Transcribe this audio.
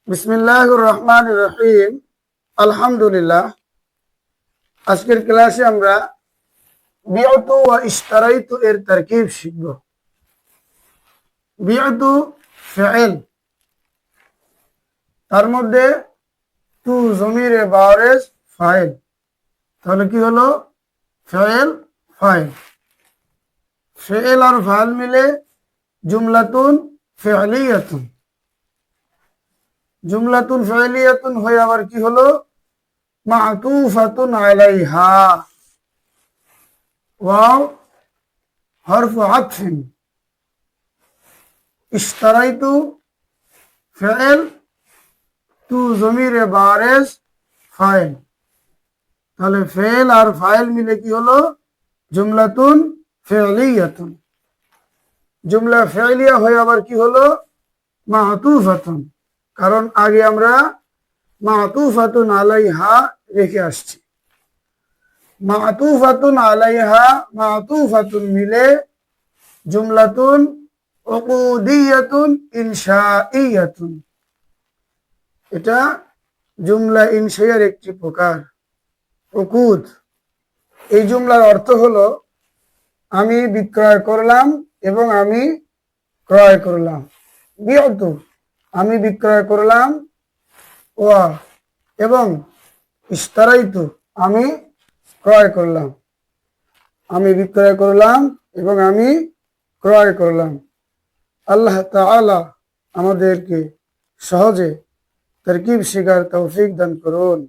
বিসমিল্লাহির রহমানির রহিম। আলহামদুলিল্লাহ। আজকের ক্লাসে আমরা বিআতু ওয়া ইশতারাইতু এর তারকিব শিখব। বিআতু ফি'ল, তার মধ্যে তু জমিরে বারেজ ফাইল, তাহলে কি হলো? ফি'ল ফাইল। ফি'ল আর ফাইল মিলে জুমলাতুন ফি'লিয়াতুন। জুমলাতুন ফি'লিয়াতুন হয়ে আবার কি হলো? মা'তুফাতুন আলাইহা। ওয়াও হরফু আতফিন। ইশতারাইতু ফি'ল, তু জমিরে বারেজ ফাইল, তাহলে ফি'ল আর ফাইল মিলে কি হলো? জুমলাতুন ফি'লিয়াতুন। জুমলা ফি'লিয়া হয়ে আবার কি হলো? মা'তুফাতুন, কারণ আগে আমরা মা'তুফাতুন আলাইহা রেখে আসছি। মা'তুফাতুন আলাইহা মা'তুফাতুন মিলে জুমলাতুন উকুদিয়াতুন ইনশাইয়াতুন। এটা জুমলা ইনশাইয়ার একটি প্রকার, উকুদ। এই জুমলার অর্থ হলো আমি বিক্রয় করলাম এবং আমি ক্রয় করলাম। বিআতু, আমি বিক্রয় করলাম, ওয়া এবং ইশতারাইতু, আমি ক্রয় করলাম। আমি বিক্রয় করলাম এবং আমি ক্রয় করলাম। আল্লাহ তাআলা আমাদেরকে সহজে তারকিব শিখার তৌফিক দান করুন।